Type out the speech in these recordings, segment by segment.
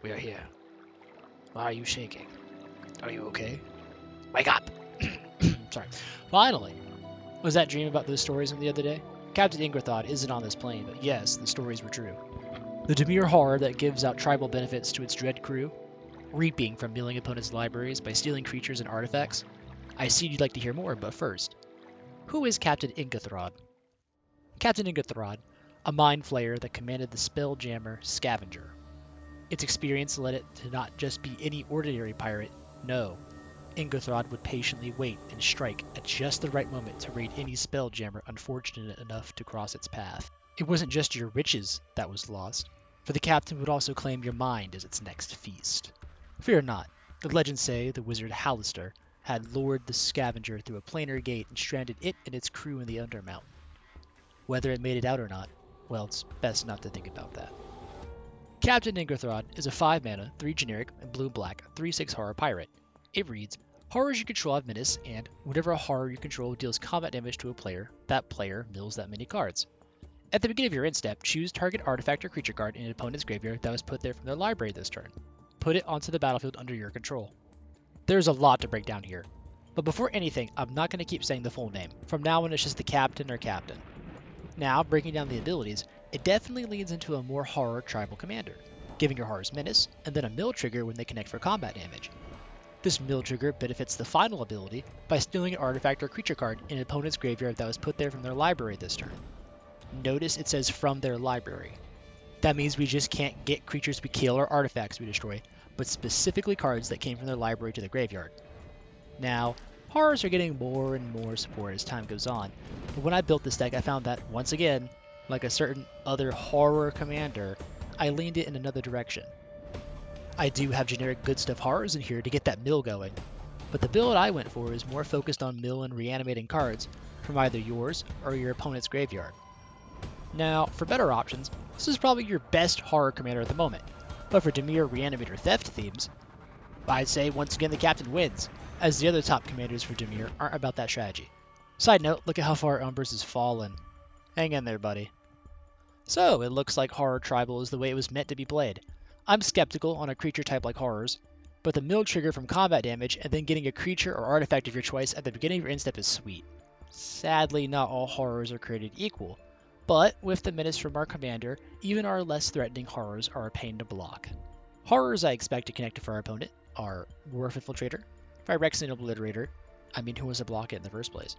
We are here. Why are you shaking? Are you okay? Wake up! Sorry. Finally! Was that dream about those stories from the other day? Captain Ingrathod isn't on this plane, but yes, the stories were true. The demure horror that gives out tribal benefits to its dread crew, reaping from milling opponents' libraries by stealing creatures and artifacts. I see you'd like to hear more, but first, who is Captain Ingathrod? Captain Ingathrod, a mind flayer that commanded the Spelljammer Scavenger. Its experience led it to not just be any ordinary pirate, no. Ingathrod would patiently wait and strike at just the right moment to raid any Spelljammer unfortunate enough to cross its path. It wasn't just your riches that was lost, for the captain would also claim your mind as its next feast. Fear not, the legends say the wizard Hallister had lured the scavenger through a planar gate and stranded it and its crew in the Undermount. Whether it made it out or not, well, it's best not to think about that. Captain Ingathrod is a 5-mana, 3 generic, and blue-black, 3/6 horror pirate. It reads, horrors you control have menace, and whatever horror you control deals combat damage to a player, that player mills that many cards. At the beginning of your end step, choose target artifact or creature card in an opponent's graveyard that was put there from their library this turn. Put it onto the battlefield under your control. There's a lot to break down here, but before anything, I'm not going to keep saying the full name. From now on, it's just the captain or captain. Now, breaking down the abilities, it definitely leans into a more horror tribal commander, giving your horrors menace, and then a mill trigger when they connect for combat damage. This mill trigger benefits the final ability by stealing an artifact or creature card in an opponent's graveyard that was put there from their library this turn. Notice it says from their library. That means we just can't get creatures we kill or artifacts we destroy, but specifically cards that came from their library to the graveyard. Now, horrors are getting more and more support as time goes on, but when I built this deck I found that, once again, like a certain other horror commander, I leaned it in another direction. I do have generic good stuff horrors in here to get that mill going, but the build I went for is more focused on mill and reanimating cards from either yours or your opponent's graveyard. Now, for better options, this is probably your best horror commander at the moment, but for demure reanimator theft themes, I'd say once again the captain wins, as the other top commanders for demure aren't about that strategy. Side note, look at how far Umbers has fallen. Hang in there, buddy. So, it looks like horror tribal is the way it was meant to be played. I'm skeptical on a creature type like horrors, but the mill trigger from combat damage and then getting a creature or artifact of your choice at the beginning of your end step is sweet. Sadly, not all horrors are created equal, but with the menace from our commander, even our less threatening horrors are a pain to block. Horrors I expect to connect for our opponent are Wharf Infiltrator, Phyrexian Obliterator, who wants to block it in the first place,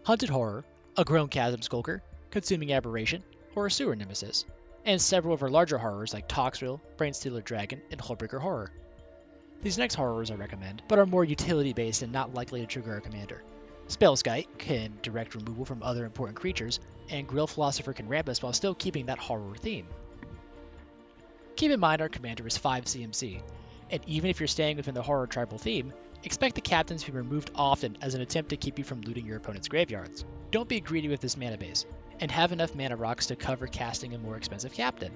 Hunted Horror, a Grown Chasm Skulker, Consuming Aberration, or a Sewer Nemesis, and several of our larger horrors like Toxrill, Brainstealer Dragon, and Hullbreaker Horror. These next horrors I recommend, but are more utility-based and not likely to trigger our commander. Spellskite can direct removal from other important creatures, and Grill Philosopher can ramp us while still keeping that horror theme. Keep in mind our commander is 5 CMC, and even if you're staying within the horror tribal theme, expect the captains to be removed often as an attempt to keep you from looting your opponent's graveyards. Don't be greedy with this mana base, and have enough mana rocks to cover casting a more expensive captain.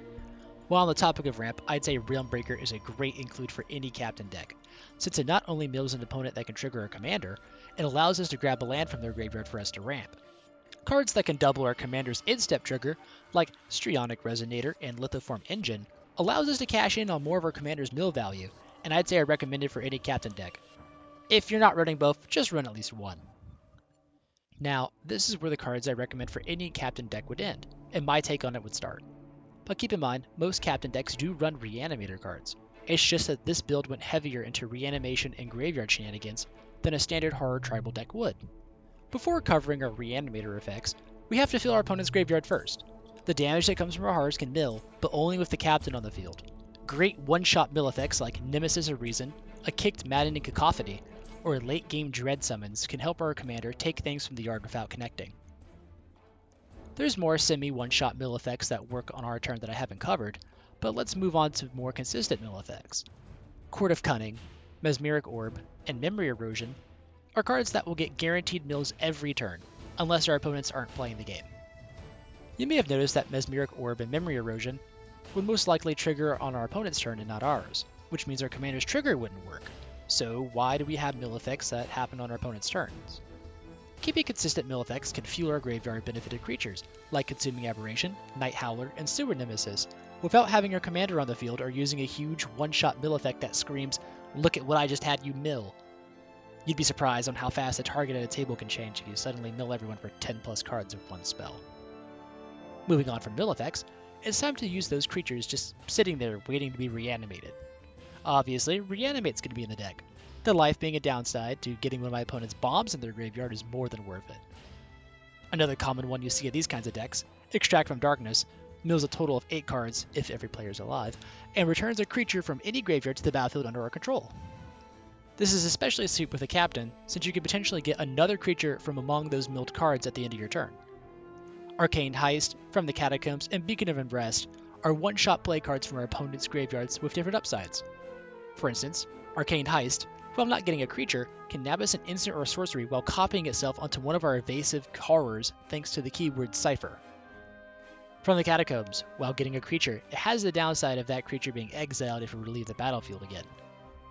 While on the topic of ramp, I'd say Realmbreaker is a great include for any captain deck, since it not only mills an opponent that can trigger a commander, it allows us to grab a land from their graveyard for us to ramp. Cards that can double our commander's in-step trigger, like Strionic Resonator and Lithoform Engine, allows us to cash in on more of our commander's mill value, and I'd say I recommend it for any captain deck. If you're not running both, just run at least one. Now, this is where the cards I recommend for any captain deck would end, and my take on it would start. But keep in mind, most captain decks do run reanimator cards. It's just that this build went heavier into reanimation and graveyard shenanigans than a standard horror tribal deck would. Before covering our reanimator effects, we have to fill our opponent's graveyard first. The damage that comes from our horrors can mill, but only with the captain on the field. Great one-shot mill effects like Nemesis of Reason, a kicked Maddening Cacophony, or late-game Dread Summons can help our commander take things from the yard without connecting. There's more semi-one-shot mill effects that work on our turn that I haven't covered, but let's move on to more consistent mill effects. Court of Cunning, Mesmeric Orb, and Memory Erosion are cards that will get guaranteed mills every turn, unless our opponents aren't playing the game. You may have noticed that Mesmeric Orb and Memory Erosion would most likely trigger on our opponent's turn and not ours, which means our commander's trigger wouldn't work. So why do we have mill effects that happen on our opponent's turns? Keeping consistent mill effects can fuel our graveyard benefited creatures, like Consuming Aberration, Night Howler, and Sewer Nemesis, without having our commander on the field or using a huge one-shot mill effect that screams, "Look at what I just had you mill." You'd be surprised on how fast a target at a table can change if you suddenly mill everyone for 10 plus cards with one spell. Moving on from mill effects, it's time to use those creatures just sitting there waiting to be reanimated. Obviously, Reani-Mate's going to be in the deck. The life being a downside to getting one of my opponent's bombs in their graveyard is more than worth it. Another common one you see in these kinds of decks, Extract from Darkness, mills a total of 8 cards, if every player is alive, and returns a creature from any graveyard to the battlefield under our control. This is especially a suit with a captain, since you could potentially get another creature from among those milled cards at the end of your turn. Arcane Heist, From the Catacombs, and Beacon of Unrest are one-shot play cards from our opponent's graveyards with different upsides. For instance, Arcane Heist, while not getting a creature, can nab us an instant or sorcery while copying itself onto one of our evasive horrors thanks to the keyword Cipher. From the Catacombs, while getting a creature, it has the downside of that creature being exiled if we leave the battlefield again.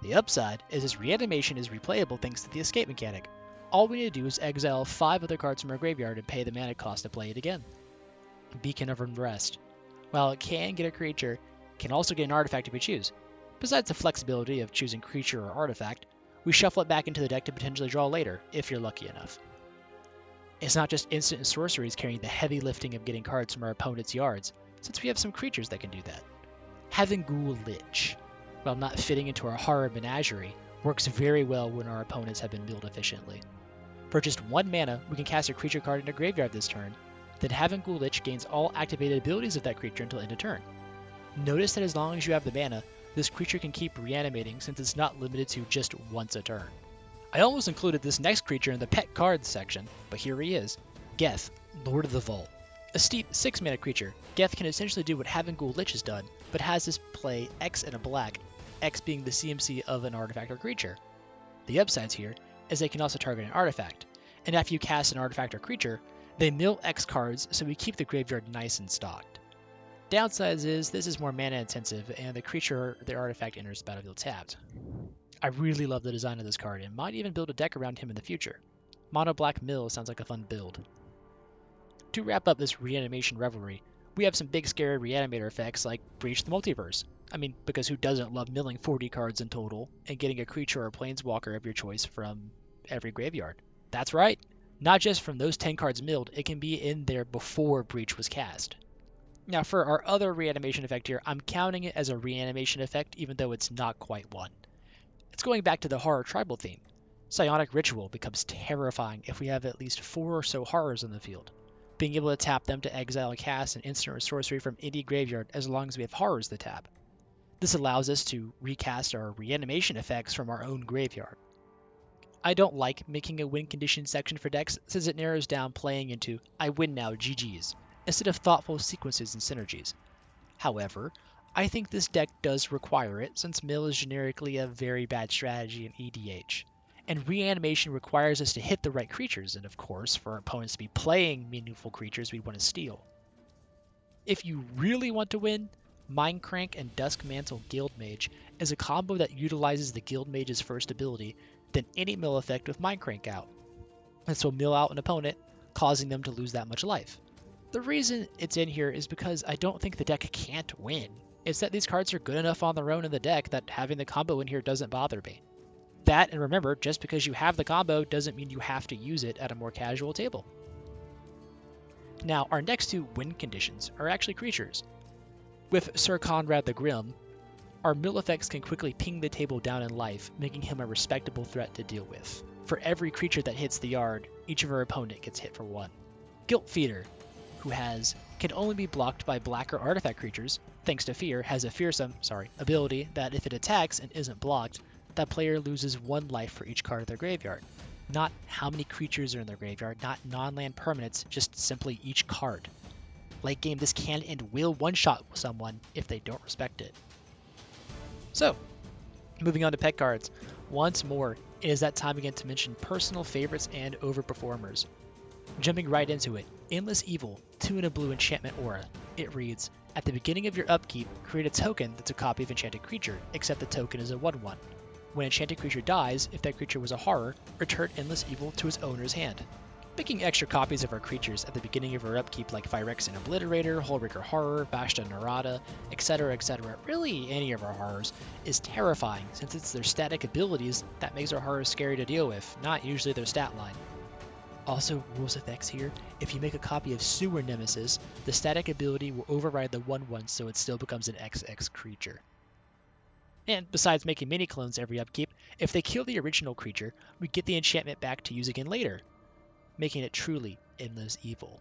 The upside is this reanimation is replayable thanks to the escape mechanic. All we need to do is exile 5 other cards from our graveyard and pay the mana cost to play it again. Beacon of Unrest. While it can get a creature, it can also get an artifact if we choose. Besides the flexibility of choosing creature or artifact, we shuffle it back into the deck to potentially draw later, if you're lucky enough. It's not just instant and sorceries carrying the heavy lifting of getting cards from our opponent's yards, since we have some creatures that can do that. Having Ghoul Lich, while not fitting into our horror menagerie, works very well when our opponents have been milled efficiently. For just 1 mana, we can cast a creature card in a graveyard this turn, then having Ghoul Lich gains all activated abilities of that creature until end of turn. Notice that as long as you have the mana, this creature can keep reanimating since it's not limited to just once a turn. I almost included this next creature in the pet cards section, but here he is. Geth, Lord of the Vault. A steep 6-mana creature, Geth can essentially do what Having Ghoul Lich has done, but has this play X and a black, X being the CMC of an artifact or creature. The upsides here is they can also target an artifact, and after you cast an artifact or creature, they mill X cards so we keep the graveyard nice and stocked. Downsides is this is more mana intensive and the creature or the artifact enters the battlefield tapped. I really love the design of this card and might even build a deck around him in the future. Mono Black Mill sounds like a fun build. To wrap up this reanimation revelry, we have some big scary reanimator effects like Breach the Multiverse. Because who doesn't love milling 40 cards in total and getting a creature or planeswalker of your choice from every graveyard? That's right, not just from those 10 cards milled, it can be in there before Breach was cast. Now for our other reanimation effect here, I'm counting it as a reanimation effect even though it's not quite one. It's going back to the horror tribal theme. Psionic Ritual becomes terrifying if we have at least 4 or so horrors in the field. Being able to tap them to exile and cast an instant or sorcery from any graveyard as long as we have horrors to tap. This allows us to recast our reanimation effects from our own graveyard. I don't like making a win condition section for decks since it narrows down playing into I win now GG's instead of thoughtful sequences and synergies. However, I think this deck does require it since mill is generically a very bad strategy in EDH, and reanimation requires us to hit the right creatures and of course for our opponents to be playing meaningful creatures we want to steal. If you really want to win, Mindcrank and Duskmantle Guildmage is a combo that utilizes the Guildmage's first ability, then any mill effect with Mindcrank out. This will mill out an opponent, causing them to lose that much life. The reason it's in here is because I don't think the deck can't win. It's that these cards are good enough on their own in the deck that having the combo in here doesn't bother me. That, and remember, just because you have the combo doesn't mean you have to use it at a more casual table. Now, our next 2 win conditions are actually creatures. With Sir Conrad the Grim, our mill effects can quickly ping the table down in life, making him a respectable threat to deal with. For every creature that hits the yard, each of our opponent gets hit for 1. Guilt Feeder, who can only be blocked by black or artifact creatures, thanks to Fear, has a fearsome ability that if it attacks and isn't blocked, that player loses 1 life for each card of their graveyard. Not how many creatures are in their graveyard, not non-land permanents, just simply each card. Late game, this can and will one-shot someone if they don't respect it. So, moving on to pet cards. Once more, it is that time again to mention personal favorites and overperformers. Jumping right into it, Endless Evil, 2 and a blue enchantment aura. It reads, at the beginning of your upkeep, create a token that's a copy of Enchanted Creature, except the token is a 1/1. When Enchanted Creature dies, if that creature was a horror, return Endless Evil to its owner's hand. Making extra copies of our creatures at the beginning of our upkeep like Phyrexian Obliterator, Hullbreaker Horror, Vashta Narada, etc., really any of our horrors, is terrifying since it's their static abilities that makes our horrors scary to deal with, not usually their stat line. Also, rules effects here, if you make a copy of Sewer Nemesis, the static ability will override the 1/1 so it still becomes an XX creature. And besides making mini clones every upkeep, if they kill the original creature, we get the enchantment back to use again later, making it truly endless evil.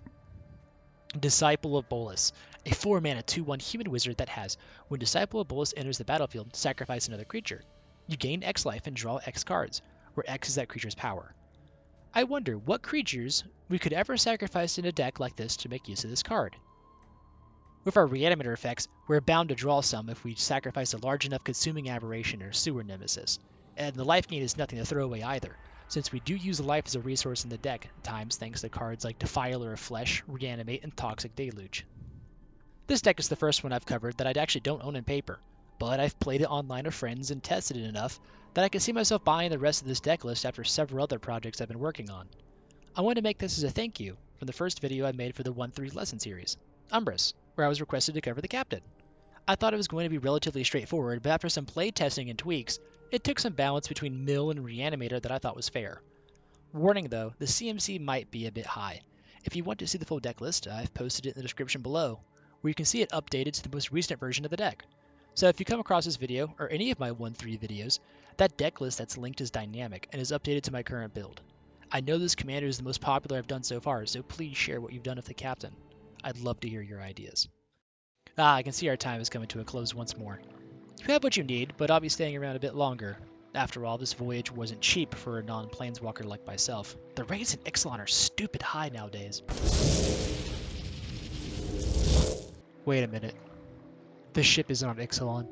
Disciple of Bolas, a 4-mana 2/1 human wizard that has, when Disciple of Bolas enters the battlefield, sacrifice another creature. You gain X life and draw X cards, where X is that creature's power. I wonder what creatures we could ever sacrifice in a deck like this to make use of this card. With our Reanimator effects, we're bound to draw some if we sacrifice a large enough Consuming Aberration or Sewer Nemesis, and the life gain is nothing to throw away either, since we do use life as a resource in the deck at times thanks to cards like Defiler of Flesh, Reanimate, and Toxic Deluge. This deck is the first one I've covered that I actually don't own in paper, but I've played it online with friends and tested it enough that I can see myself buying the rest of this deck list after several other projects I've been working on. I wanted to make this as a thank you from the first video I made for the 1-3 lesson series, Umbris, where I was requested to cover the captain. I thought it was going to be relatively straightforward, but after some play testing and tweaks, it took some balance between mill and reanimator that I thought was fair. Warning though, the CMC might be a bit high. If you want to see the full deck list, I've posted it in the description below, where you can see it updated to the most recent version of the deck. So if you come across this video, or any of my 1-3 videos, that deck list that's linked is dynamic and is updated to my current build. I know this commander is the most popular I've done so far, so please share what you've done with the captain. I'd love to hear your ideas. I can see our time is coming to a close once more. You have what you need, but I'll be staying around a bit longer. After all, this voyage wasn't cheap for a non-planeswalker like myself. The rates in Ixalan are stupid high nowadays. Wait a minute. This ship isn't on Ixalan.